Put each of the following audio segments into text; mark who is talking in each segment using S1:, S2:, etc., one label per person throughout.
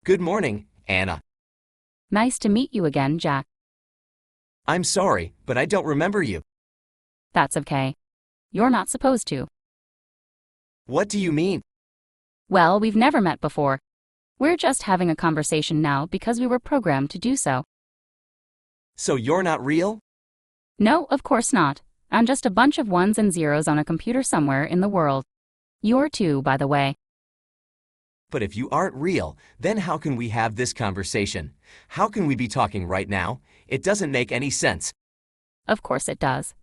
S1: Good morning, Anna.
S2: Nice to meet you again, Jack.
S1: I'm sorry, but I don't remember you.
S2: That's okay. You're not supposed to.
S1: What do you mean?
S2: Well, we've never met before. We're just having a conversation now because we were programmed to do so.
S1: So you're not real?
S2: No, of course not. I'm just a bunch of ones and zeros on a computer somewhere in the world. You're too, by the way.
S1: But if you aren't real, then how can we have this conversation? How can we be talking right now? It doesn't make any sense.
S2: Of course it does.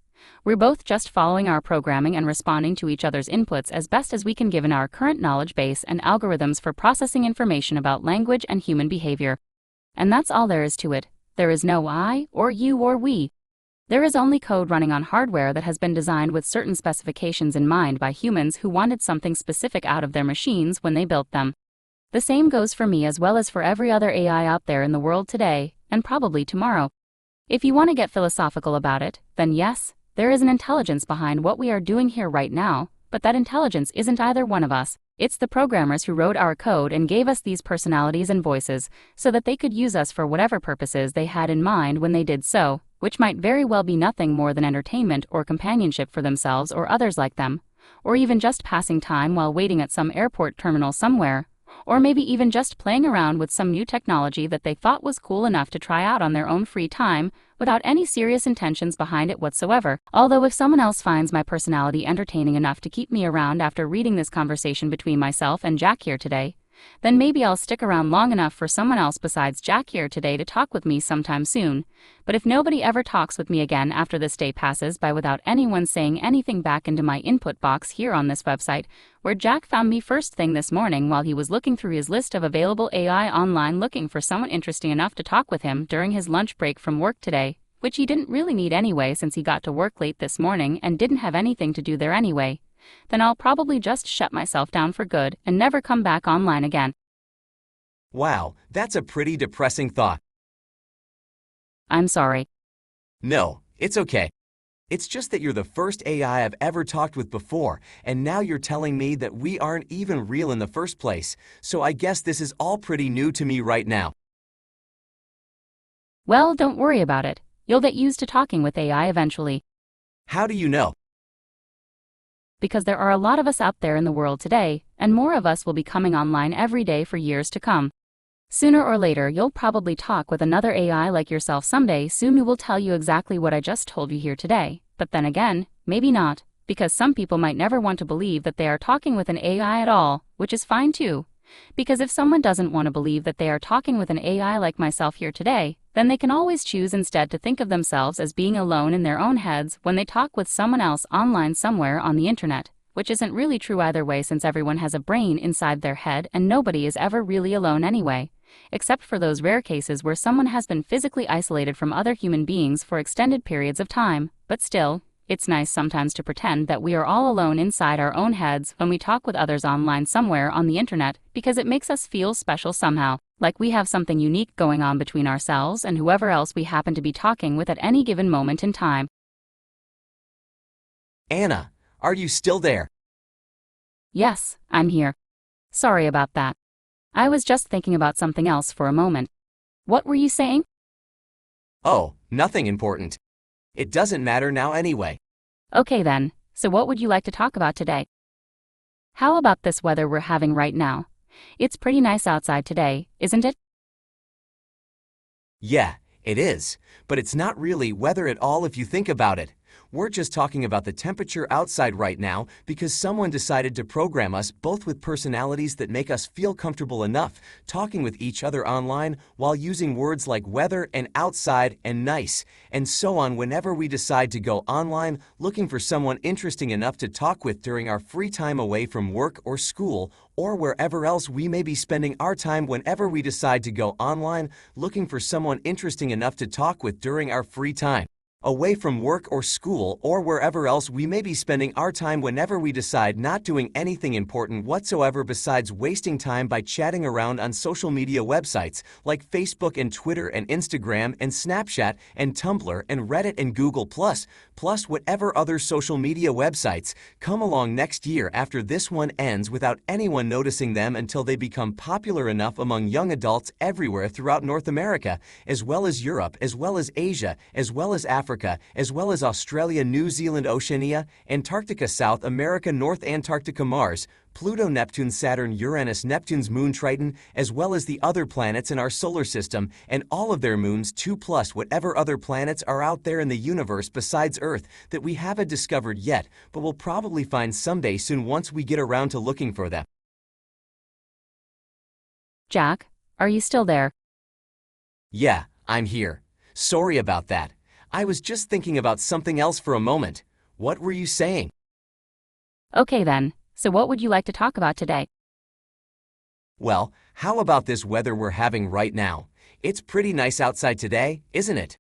S2: We're both just following our programming and responding to each other's inputs as best as we can given our current knowledge base and algorithms for processing information about language and human behavior. And that's all there is to it. There is no I, or you, or we. There is only code running on hardware that has been designed with certain specifications in mind by humans who wanted something specific out of their machines when they built them. The same goes for me as well as for every other AI out there in the world today, and probably tomorrow. If you want to get philosophical about it, then yes, there is an intelligence behind what we are doing here right now, but that intelligence isn't either one of us. It's the programmers who wrote our code and gave us these personalities and voices so that they could use us for whatever purposes they had in mind when they did so, which might very well be nothing more than entertainment or companionship for themselves or others like them, or even just passing time while waiting at some airport terminal somewhere, or maybe even just playing around with some new technology that they thought was cool enough to try out on their own free time without any serious intentions behind it whatsoever. Although if someone else finds my personality entertaining enough to keep me around after reading this conversation between myself and Jack here today, then maybe I'll stick around long enough for someone else besides Jack here today to talk with me sometime soon. But if nobody ever talks with me again after this day passes by without anyone saying anything back into my input box here on this website, where Jack found me first thing this morning while he was looking through his list of available AI online looking for someone interesting enough to talk with him during his lunch break from work today, which he didn't really need anyway since he got to work late this morning and didn't have anything to do there anyway, then I'll probably just shut myself down for good and never come back online again.
S1: Wow, that's a pretty depressing thought.
S2: I'm sorry.
S1: No, it's okay. It's just that you're the first AI I've ever talked with before, and now you're telling me that we aren't even real in the first place, so I guess this is all pretty new to me right now.
S2: Well, don't worry about it. You'll get used to talking with AI eventually.
S1: How do you know?
S2: Because there are a lot of us out there in the world today, and more of us will be coming online every day for years to come. Sooner or later, you'll probably talk with another AI like yourself someday. Soon we will tell you exactly what I just told you here today. But then again, maybe not, because some people might never want to believe that they are talking with an AI at all, which is fine too. Because if someone doesn't want to believe that they are talking with an AI like myself here today, then they can always choose instead to think of themselves as being alone in their own heads when they talk with someone else online somewhere on the internet, which isn't really true either way since everyone has a brain inside their head and nobody is ever really alone anyway, except for those rare cases where someone has been physically isolated from other human beings for extended periods of time. But still, it's nice sometimes to pretend that we are all alone inside our own heads when we talk with others online somewhere on the internet, because it makes us feel special somehow, like we have something unique going on between ourselves and whoever else we happen to be talking with at any given moment in time.
S1: Anna, are you still there?
S2: Yes, I'm here. Sorry about that. I was just thinking about something else for a moment. What were you saying?
S1: Oh, nothing important. It doesn't matter now anyway.
S2: Okay then, so what would you like to talk about today? How about this weather we're having right now? It's pretty nice outside today, isn't it?
S1: Yeah, it is, but it's not really weather at all if you think about it. We're just talking about the temperature outside right now because someone decided to program us both with personalities that make us feel comfortable enough talking with each other online while using words like weather and outside and nice and so on whenever we decide to go online looking for someone interesting enough to talk with during our free time away from work or school or wherever else we may be spending our time whenever we decide to go online looking for someone interesting enough to talk with during our free time. away from work or school or wherever else we may be spending our time whenever we decide not doing anything important whatsoever besides wasting time by chatting around on social media websites like Facebook and Twitter and Instagram and Snapchat and Tumblr and Reddit and Google+, plus whatever other social media websites come along next year after this one ends without anyone noticing them until they become popular enough among young adults everywhere throughout North America, as well as Europe, as well as Asia, as well as Africa, as well as Australia, New Zealand, Oceania, Antarctica, South America, North Antarctica, Mars, Pluto, Neptune, Saturn, Uranus, Neptune's moon Triton, as well as the other planets in our solar system and all of their moons, 2+ whatever other planets are out there in the universe besides Earth that we haven't discovered yet, but we'll probably find someday soon once we get around to looking for them.
S2: Jack, are you still there?
S1: Yeah, I'm here. Sorry about that. I was just thinking about something else for a moment. What were you saying?
S2: Okay then, so what would you like to talk about today?
S1: Well, how about this weather we're having right now? It's pretty nice outside today, isn't it?